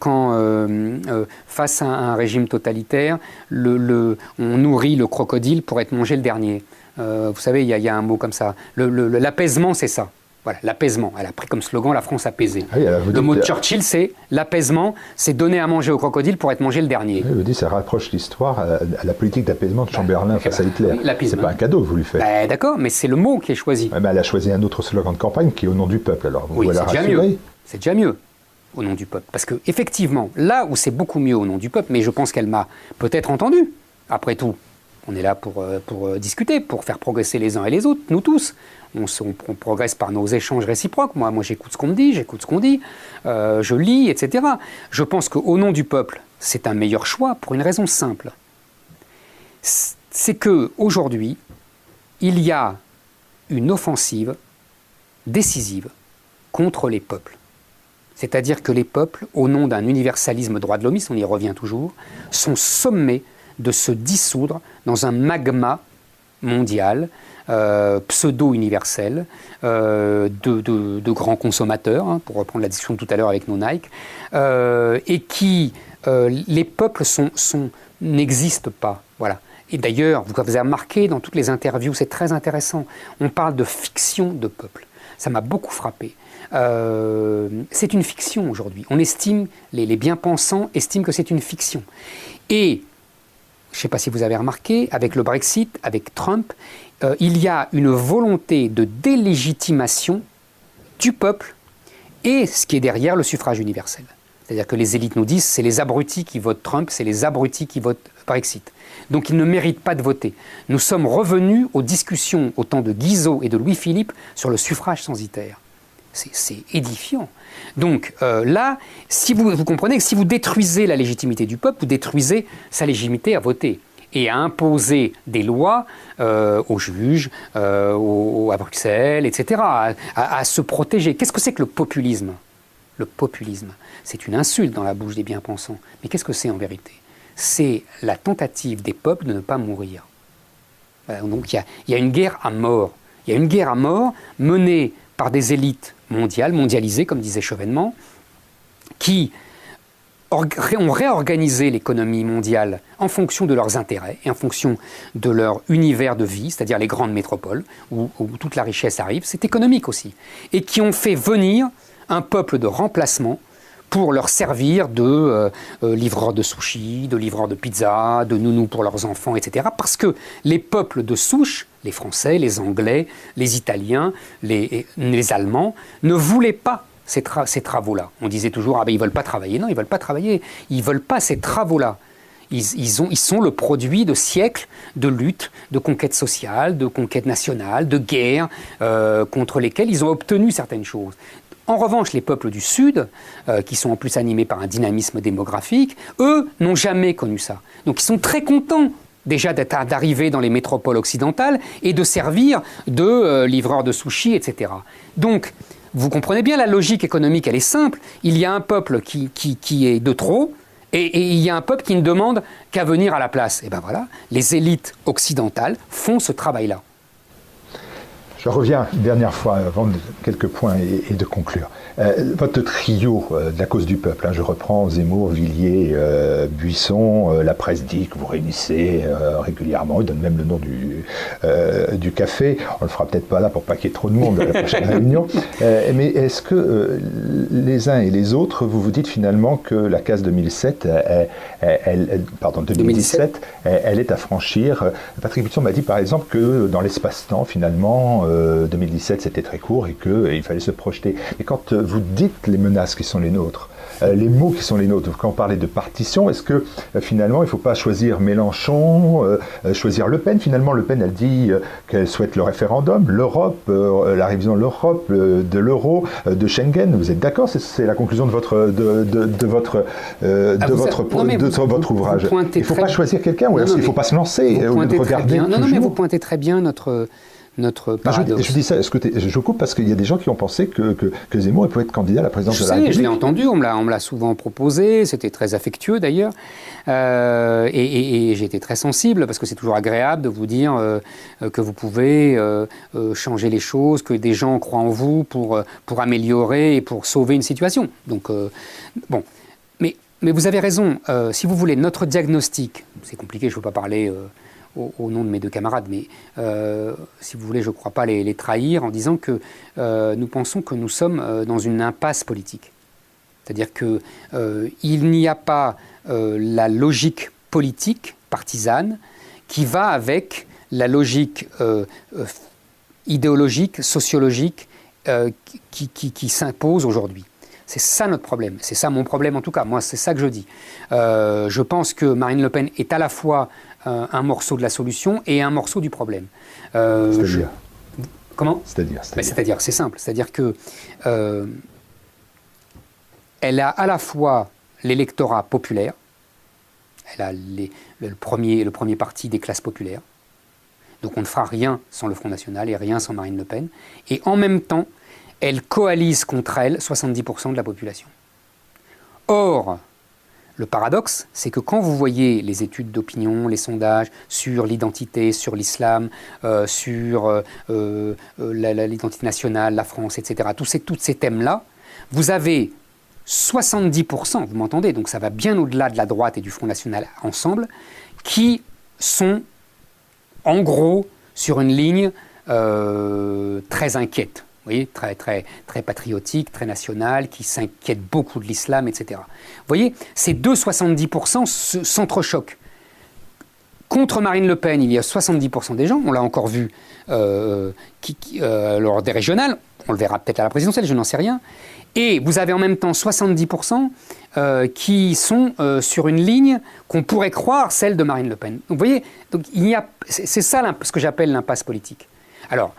quand, face à un régime totalitaire, on nourrit le crocodile pour être mangé le dernier. Vous savez, il y a un mot comme ça. L'apaisement, c'est ça. Voilà, l'apaisement. Elle a pris comme slogan la France apaisée. Ah oui, le mot de Churchill, c'est l'apaisement, c'est donner à manger au crocodile pour être mangé le dernier. Oui, vous dites, ça rapproche l'histoire à la politique d'apaisement de Chamberlain face à Hitler. C'est pas un cadeau que vous lui faites. D'accord, mais c'est le mot qui est choisi. Mais elle a choisi un autre slogan de campagne qui est au nom du peuple. Alors, oui, c'est déjà mieux. C'est déjà mieux au nom du peuple. Parce qu'effectivement, là où c'est beaucoup mieux au nom du peuple, mais je pense qu'elle m'a peut-être entendu, après tout. On est là pour discuter, pour faire progresser les uns et les autres, nous tous. On progresse par nos échanges réciproques. Moi j'écoute ce qu'on me dit, j'écoute ce qu'on dit, je lis, etc. Je pense qu'au nom du peuple, c'est un meilleur choix pour une raison simple. C'est qu'aujourd'hui, il y a une offensive décisive contre les peuples. C'est-à-dire que les peuples, au nom d'un universalisme droit de l'hommisme, on y revient toujours, sont sommés de se dissoudre dans un magma mondial, pseudo-universel, de grands consommateurs, hein, pour reprendre la discussion de tout à l'heure avec nos Nike, et qui, les peuples n'existent pas. Voilà. Et d'ailleurs, vous avez remarqué dans toutes les interviews, c'est très intéressant, on parle de fiction de peuple. Ça m'a beaucoup frappé. C'est une fiction aujourd'hui. On estime, les bien-pensants estiment que c'est une fiction. Et je ne sais pas si vous avez remarqué, avec le Brexit, avec Trump, il y a une volonté de délégitimation du peuple et ce qui est derrière le suffrage universel. C'est-à-dire que les élites nous disent c'est les abrutis qui votent Trump, c'est les abrutis qui votent Brexit. Donc ils ne méritent pas de voter. Nous sommes revenus aux discussions au temps de Guizot et de Louis-Philippe sur le suffrage censitaire. C'est édifiant. Donc là, si vous comprenez que si vous détruisez la légitimité du peuple, vous détruisez sa légitimité à voter et à imposer des lois aux juges, à Bruxelles, etc., à se protéger. Qu'est-ce que c'est que le populisme ? le populisme. C'est une insulte dans la bouche des bien-pensants. Mais qu'est-ce que c'est en vérité? C'est la tentative des peuples de ne pas mourir. Donc il y a une guerre à mort. Il y a une guerre à mort menée par des élites mondiales, mondialisées, comme disait Chevènement, qui ont réorganisé l'économie mondiale en fonction de leurs intérêts et en fonction de leur univers de vie, c'est-à-dire les grandes métropoles où toute la richesse arrive, c'est économique aussi, et qui ont fait venir un peuple de remplacement pour leur servir de livreurs de sushi, de livreurs de pizza, de nounous pour leurs enfants, etc. Parce que les peuples de souche, les Français, les Anglais, les Italiens, les Allemands, ne voulaient pas ces travaux-là. On disait toujours, ah ben ils ne veulent pas travailler. Non, ils ne veulent pas travailler. Ils ne veulent pas ces travaux-là. Ils sont le produit de siècles de lutte, de conquête sociale, de conquête nationale, de guerre, contre lesquelles ils ont obtenu certaines choses. En revanche, les peuples du Sud, qui sont en plus animés par un dynamisme démographique, eux n'ont jamais connu ça. Donc ils sont très contents déjà d'arriver dans les métropoles occidentales et de servir de livreurs de sushi, etc. Donc, vous comprenez bien, la logique économique, elle est simple. Il y a un peuple qui est de trop, et il y a un peuple qui ne demande qu'à venir à la place. Et bien voilà, les élites occidentales font ce travail-là. Je reviens une dernière fois avant quelques points et de conclure. Votre trio de la cause du peuple, je reprends Zemmour, Villiers, Buisson, la presse dit que vous réunissez régulièrement, il donne même le nom du café. On ne le fera peut-être pas là pour pas qu'il y ait trop de monde à la prochaine réunion. Mais est-ce que les uns et les autres, vous vous dites finalement que la case 2017, 2017, elle est à franchir? Patrick Buisson m'a dit par exemple que dans l'espace-temps, finalement, 2017 c'était très court et qu'il fallait se projeter. Et quand vous dites les menaces qui sont les nôtres, les mots qui sont les nôtres, quand on parlait de partition, est-ce que finalement il ne faut pas choisir Mélenchon, choisir Le Pen? Finalement Le Pen elle dit qu'elle souhaite le référendum, l'Europe, la révision de l'Europe, de l'euro, de Schengen. Vous êtes d'accord? C'est la conclusion de votre ouvrage. Il ne faut pas choisir quelqu'un, ou il ne faut pas se lancer, ou regarder. Non, mais vous pointez très bien notre paradoxe. Je dis ça, je coupe parce qu'il y a des gens qui ont pensé que Zemmour pouvait être candidat à la présidence de la République. Je l'ai entendu, on me l'a souvent proposé, c'était très affectueux d'ailleurs, et j'ai été très sensible parce que c'est toujours agréable de vous dire que vous pouvez changer les choses, que des gens croient en vous pour améliorer et pour sauver une situation. Donc, bon. Mais vous avez raison, si vous voulez, notre diagnostic, c'est compliqué, je ne veux pas parler au nom de mes deux camarades, mais si vous voulez, je ne crois pas les trahir en disant que nous pensons que nous sommes dans une impasse politique. C'est-à-dire qu'il n'y a pas la logique politique partisane qui va avec la logique idéologique, sociologique qui s'impose aujourd'hui. C'est ça notre problème, c'est ça mon problème en tout cas, moi c'est ça que je dis. Je pense que Marine Le Pen est à la fois un morceau de la solution et un morceau du problème. C'est-à-dire Comment ? C'est-à-dire, c'est simple. C'est-à-dire que elle a à la fois l'électorat populaire, elle a le premier parti des classes populaires, donc on ne fera rien sans le Front National et rien sans Marine Le Pen, et en même temps, elle coalise contre elle 70% de la population. Or, le paradoxe, c'est que quand vous voyez les études d'opinion, les sondages sur l'identité, sur l'islam, sur l'identité nationale, la France, etc., tous ces thèmes-là, vous avez 70%, vous m'entendez, donc ça va bien au-delà de la droite et du Front National ensemble, qui sont en gros sur une ligne très inquiète. Vous voyez, très patriotique, très national, qui s'inquiète beaucoup de l'islam, etc. Vous voyez, ces deux 70% s'entrechoquent. Contre Marine Le Pen, il y a 70% des gens, on l'a encore vu lors des régionales, on le verra peut-être à la présidentielle, je n'en sais rien, et vous avez en même temps 70% qui sont sur une ligne qu'on pourrait croire celle de Marine Le Pen. Donc vous voyez, c'est ça ce que j'appelle l'impasse politique. Alors,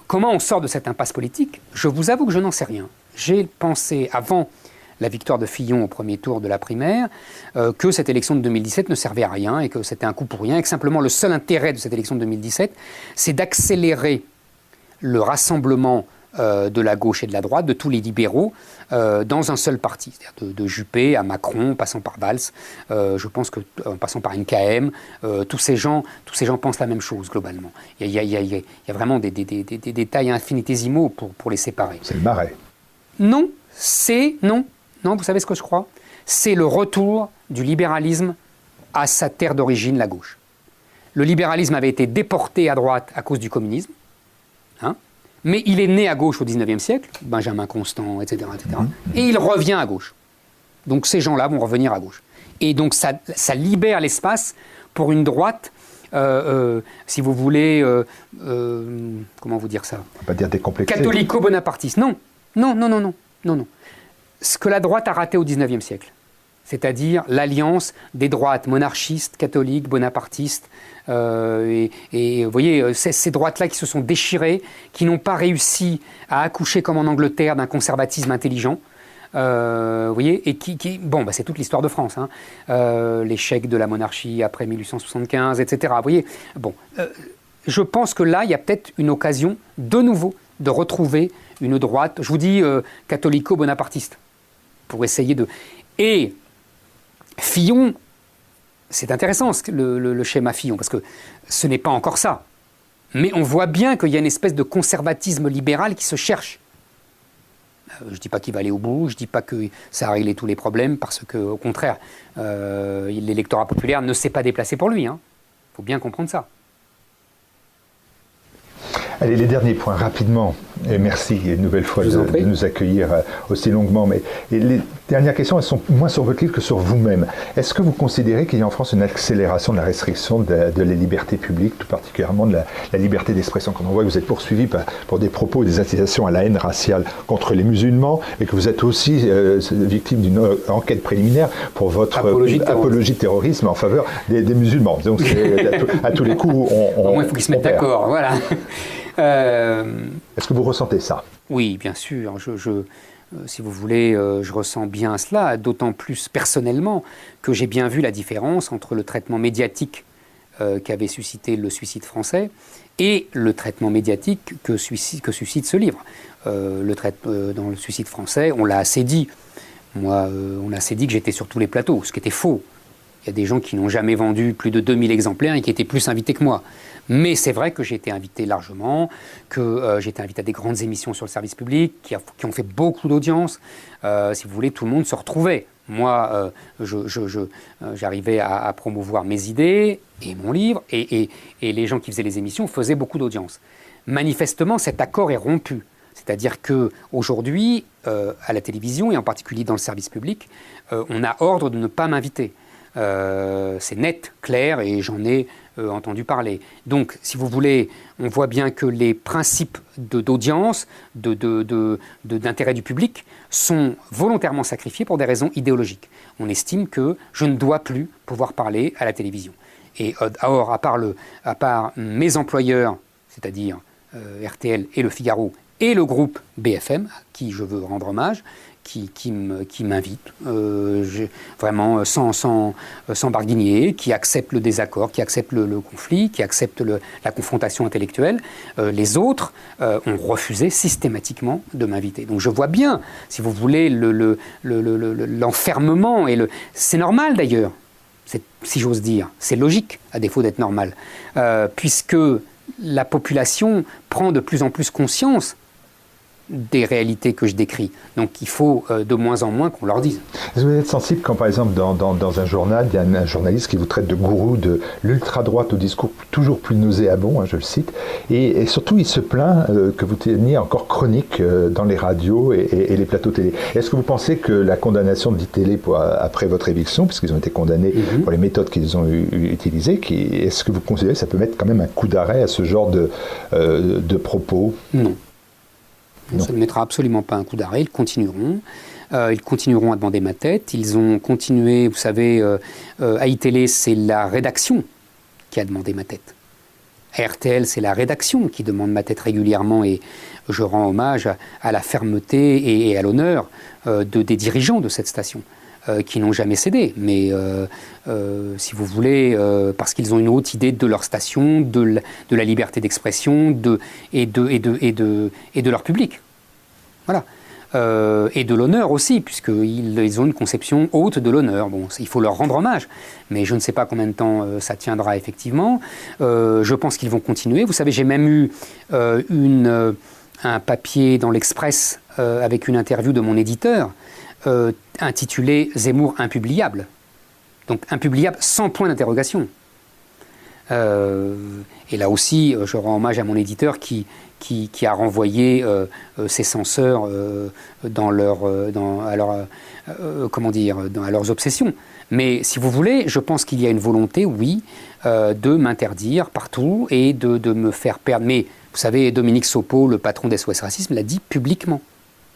comment on sort de cette impasse politique? Je vous avoue que je n'en sais rien. J'ai pensé, avant la victoire de Fillon au premier tour de la primaire, que cette élection de 2017 ne servait à rien et que c'était un coup pour rien, et que simplement le seul intérêt de cette élection de 2017, c'est d'accélérer le rassemblement de la gauche et de la droite, de tous les libéraux, dans un seul parti, c'est-à-dire de Juppé à Macron, passant par Valls, je pense que, en passant par NKM, tous ces gens pensent la même chose globalement. Il y a vraiment des détails infinitésimaux pour les séparer. C'est le Marais. Non, vous savez ce que je crois? C'est le retour du libéralisme à sa terre d'origine, la gauche. Le libéralisme avait été déporté à droite à cause du communisme, hein, mais il est né à gauche au XIXe siècle, Benjamin Constant, etc., et il revient à gauche. Donc ces gens-là vont revenir à gauche. Et donc ça libère l'espace pour une droite, si vous voulez, comment vous dire ça? On va pas dire décomplexée. Catholico-bonapartiste. Non. Ce que la droite a raté au XIXe siècle, c'est-à-dire l'alliance des droites monarchistes, catholiques, bonapartistes, et vous voyez, ces droites-là qui se sont déchirées, qui n'ont pas réussi à accoucher comme en Angleterre d'un conservatisme intelligent, vous voyez, et c'est toute l'histoire de France, hein, l'échec de la monarchie après 1875, etc. Vous voyez, je pense que là, il y a peut-être une occasion, de nouveau, de retrouver une droite, je vous dis, catholico-bonapartiste, pour essayer de... Et Fillon, c'est intéressant le schéma Fillon, parce que ce n'est pas encore ça. Mais on voit bien qu'il y a une espèce de conservatisme libéral qui se cherche. Je ne dis pas qu'il va aller au bout, je ne dis pas que ça a réglé tous les problèmes, parce qu'au contraire, l'électorat populaire ne s'est pas déplacé pour lui. Il faut bien comprendre ça. Allez, les derniers points, rapidement. Et merci une nouvelle fois de nous accueillir aussi longuement. Mais les dernières questions, elles sont moins sur votre livre que sur vous-même. Est-ce que vous considérez qu'il y a en France une accélération de la restriction de la liberté publique, tout particulièrement de la liberté d'expression? Quand on voit que vous êtes poursuivi pour des propos et des incitations à la haine raciale contre les musulmans, et que vous êtes aussi victime d'une enquête préliminaire pour votre apologie de terrorisme en faveur des musulmans. Donc à tous les coups, au moins, il faut qu'ils se mettent d'accord. Voilà. Est-ce que vous ressentez ça? Oui, bien sûr. Si vous voulez, je ressens bien cela, d'autant plus personnellement que j'ai bien vu la différence entre le traitement médiatique qu'avait suscité le suicide français et le traitement médiatique que suscite ce livre. Dans le suicide français, on l'a assez dit. Moi, on a assez dit que j'étais sur tous les plateaux, ce qui était faux. Il y a des gens qui n'ont jamais vendu plus de 2000 exemplaires et qui étaient plus invités que moi. Mais c'est vrai que j'ai été invité largement, que j'ai été invité à des grandes émissions sur le service public, qui ont fait beaucoup d'audience. Si vous voulez, tout le monde se retrouvait. Moi, j'arrivais à promouvoir mes idées et mon livre, et les gens qui faisaient les émissions faisaient beaucoup d'audience. Manifestement, cet accord est rompu. C'est-à-dire qu'aujourd'hui, à la télévision, et en particulier dans le service public, on a ordre de ne pas m'inviter. C'est net, clair, et j'en ai entendu parler. Donc, si vous voulez, on voit bien que les principes d'audience, d'intérêt du public, sont volontairement sacrifiés pour des raisons idéologiques. On estime que je ne dois plus pouvoir parler à la télévision. Et or, à part mes employeurs, c'est-à-dire RTL et Le Figaro, et le groupe BFM, à qui je veux rendre hommage, qui m'invite, vraiment sans barguigner, qui accepte le désaccord, qui accepte le conflit, qui accepte la confrontation intellectuelle. Les autres ont refusé systématiquement de m'inviter. Donc je vois bien, si vous voulez, l'enfermement, c'est normal d'ailleurs, si j'ose dire, c'est logique, à défaut d'être normal, puisque la population prend de plus en plus conscience des réalités que je décris. Donc il faut de moins en moins qu'on leur dise. Vous êtes sensible quand, par exemple, dans un journal, il y a un journaliste qui vous traite de gourou de l'ultra-droite au discours toujours plus nauséabond, je le cite, et surtout il se plaint que vous teniez encore chronique dans les radios et les plateaux télé. Est-ce que vous pensez que la condamnation de l'ITélé après votre éviction, puisqu'ils ont été condamnés pour les méthodes qu'ils ont utilisées, est-ce que vous considérez que ça peut mettre quand même un coup d'arrêt à ce genre de propos? Non. Non. Ça ne mettra absolument pas un coup d'arrêt, ils continueront à demander ma tête. Ils ont continué, vous savez, à iTélé, c'est la rédaction qui a demandé ma tête. À RTL, c'est la rédaction qui demande ma tête régulièrement, et je rends hommage à la fermeté et à l'honneur des dirigeants de cette station, qui n'ont jamais cédé. Mais si vous voulez, parce qu'ils ont une haute idée de leur station, de la liberté d'expression et de leur public. Voilà. et de l'honneur aussi, puisqu'ils ont une conception haute de l'honneur. Bon, il faut leur rendre hommage, mais je ne sais pas combien de temps ça tiendra effectivement. Je pense qu'ils vont continuer. Vous savez, j'ai même eu un papier dans l'Express avec une interview de mon éditeur intitulé « Zemmour impubliable ». Donc impubliable sans point d'interrogation. Et là aussi, je rends hommage à mon éditeur qui a renvoyé ses censeurs à leurs obsessions. Mais si vous voulez, je pense qu'il y a une volonté, oui, de m'interdire partout et de me faire perdre. Mais vous savez, Dominique Sopo, le patron d'SOS Racisme, l'a dit publiquement,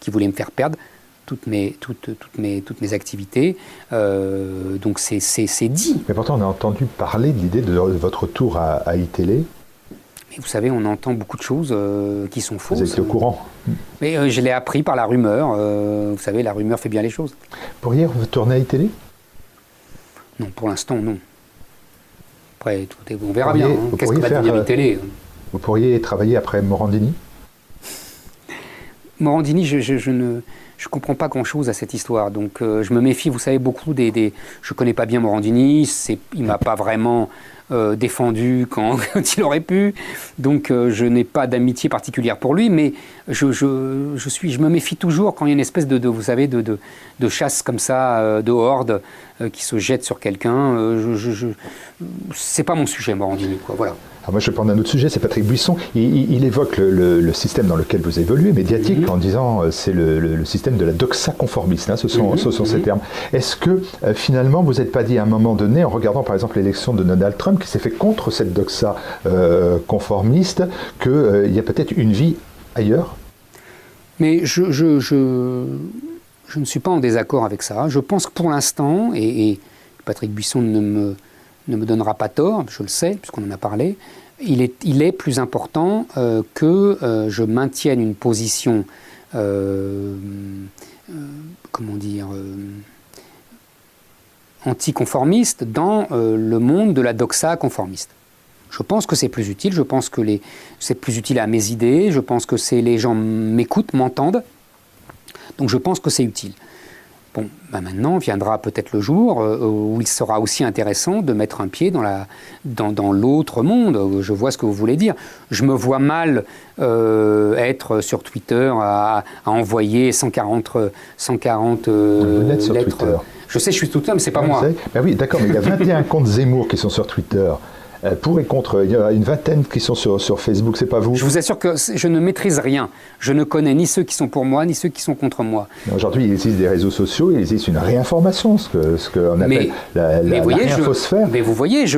qu'il voulait me faire perdre toutes mes activités. Donc c'est dit. Mais pourtant, on a entendu parler de l'idée de votre retour à iTélé. Mais vous savez, on entend beaucoup de choses qui sont fausses. Vous étiez au courant. Mais je l'ai appris par la rumeur. Vous savez, la rumeur fait bien les choses. Pourriez vous retourner à iTélé? Non, pour l'instant, non. Après, on verra bien. Qu'est-ce que va devenir iTélé? Vous pourriez travailler après Morandini? Morandini, je ne comprends pas grand-chose à cette histoire. Donc, je me méfie, vous savez, beaucoup des... Je ne connais pas bien Morandini. Il ne m'a pas vraiment défendu quand il aurait pu. Donc, je n'ai pas d'amitié particulière pour lui. Mais je me méfie toujours quand il y a une espèce vous savez, de chasse comme ça, de horde qui se jette sur quelqu'un. C'est pas mon sujet, Morandini, quoi. Voilà. Alors moi, je vais prendre un autre sujet, c'est Patrick Buisson. Il évoque le système dans lequel vous évoluez, médiatique, en disant c'est le système de la doxa conformiste. Hein, ce sont ces termes. Est-ce que finalement, vous n'êtes pas dit à un moment donné, en regardant par exemple l'élection de Donald Trump, qui s'est fait contre cette doxa conformiste, qu'il y a peut-être une vie ailleurs? Mais je ne suis pas en désaccord avec ça. Je pense que pour l'instant, et Patrick Buisson ne me donnera pas tort, je le sais, puisqu'on en a parlé, il est plus important que je maintienne une position, anticonformiste dans le monde de la doxa conformiste. Je pense que c'est plus utile, je pense que c'est plus utile à mes idées, je pense que les gens m'écoutent, m'entendent, donc je pense que c'est utile. Bon, maintenant viendra peut-être le jour où il sera aussi intéressant de mettre un pied dans l'autre monde. Je vois ce que vous voulez dire. Je me vois mal être sur Twitter à envoyer 140 lettres sur Twitter. Je sais, je suis sur Twitter, mais c'est pas moi. Ben oui, d'accord, mais il y a 21 comptes Zemmour qui sont sur Twitter. Pour et contre, il y a une vingtaine qui sont sur Facebook, c'est pas vous? Je vous assure que je ne maîtrise rien. Je ne connais ni ceux qui sont pour moi, ni ceux qui sont contre moi. Aujourd'hui, il existe des réseaux sociaux, il existe une réinformation, ce qu'on appelle la réinfosphère. Mais vous voyez, je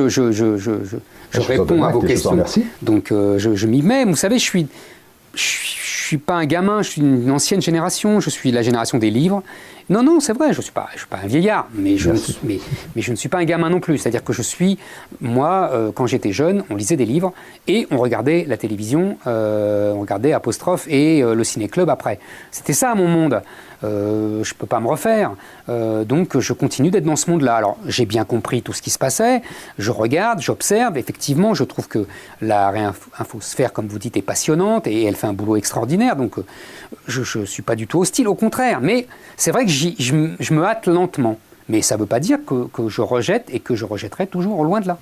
réponds à vos questions. Donc je m'y mets. Vous savez, je suis pas un gamin, je suis une ancienne génération, je suis la génération des livres. Non, c'est vrai, je suis pas un vieillard, mais je ne suis pas un gamin non plus. C'est-à-dire que moi, quand j'étais jeune, on lisait des livres et on regardait la télévision, on regardait Apostrophe et le ciné-club après. C'était ça mon monde. Je ne peux pas me refaire. Donc je continue d'être dans ce monde-là. Alors j'ai bien compris tout ce qui se passait, je regarde, j'observe. Effectivement, je trouve que la réinfosphère, comme vous dites, est passionnante et elle fait un boulot extraordinaire. Donc je ne suis pas du tout hostile, au contraire. Mais c'est vrai que je me hâte lentement. Mais ça ne veut pas dire que je rejette et que je rejetterai toujours au loin de là.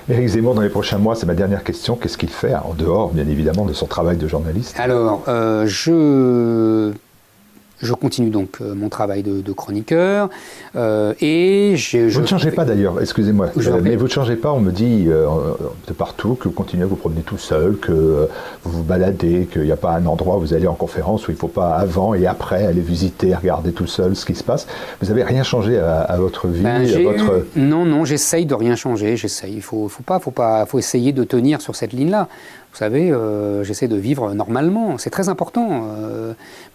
Éric Zemmour, dans les prochains mois, c'est ma dernière question. Qu'est-ce qu'il fait en dehors, bien évidemment, de son travail de journaliste? Alors, je continue donc mon travail de chroniqueur et Vous ne changez pas d'ailleurs, excusez-moi, mais vous ne changez pas, on me dit de partout que vous continuez à vous promener tout seul, que vous vous baladez, qu'il n'y a pas un endroit où vous allez en conférence où il ne faut pas avant et après aller visiter, regarder tout seul ce qui se passe. Vous n'avez rien changé à votre vie, Non, j'essaye de rien changer, j'essaye. Il faut essayer de tenir sur cette ligne-là. Vous savez, j'essaie de vivre normalement. C'est très important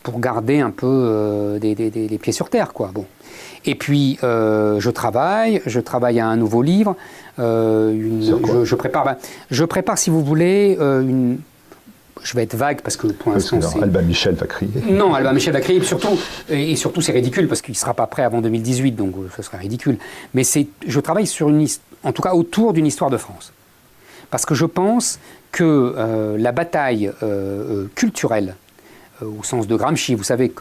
pour garder un peu les pieds sur terre, quoi. Bon. Et puis, je travaille à un nouveau livre. Je prépare, si vous voulez, je vais être vague parce que pour l'instant c'est... Albin Michel va crier. Non, Albin Michel va crier, et surtout c'est ridicule parce qu'il ne sera pas prêt avant 2018, donc ce serait ridicule. Mais je travaille en tout cas autour d'une histoire de France. Parce que je pense que la bataille culturelle au sens de Gramsci, vous savez,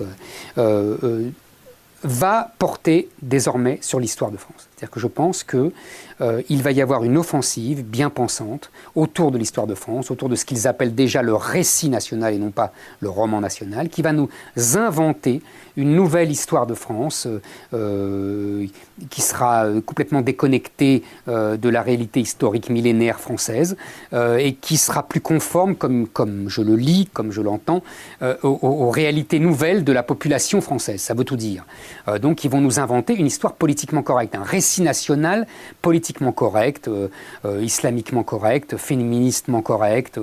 va porter désormais sur l'histoire de France. C'est-à-dire que je pense qu'il va y avoir une offensive bien pensante autour de l'histoire de France, autour de ce qu'ils appellent déjà le récit national et non pas le roman national, qui va nous inventer une nouvelle histoire de France qui sera complètement déconnectée de la réalité historique millénaire française et qui sera plus conforme, comme je le lis, comme je l'entends, aux réalités nouvelles de la population française. Ça veut tout dire. Donc ils vont nous inventer une histoire politiquement correcte, un récit national politiquement correct, islamiquement correct, féministement correct,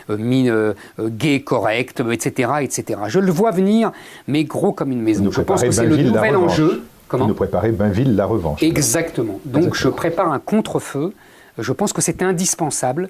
gay correct, etc., etc. Je le vois venir, mais gros comme une maison. Je pense que c'est le nouvel enjeu. Comment ? Nous préparer Bainville la revanche. Exactement. Donc je prépare un contre-feu. Je pense que c'est indispensable.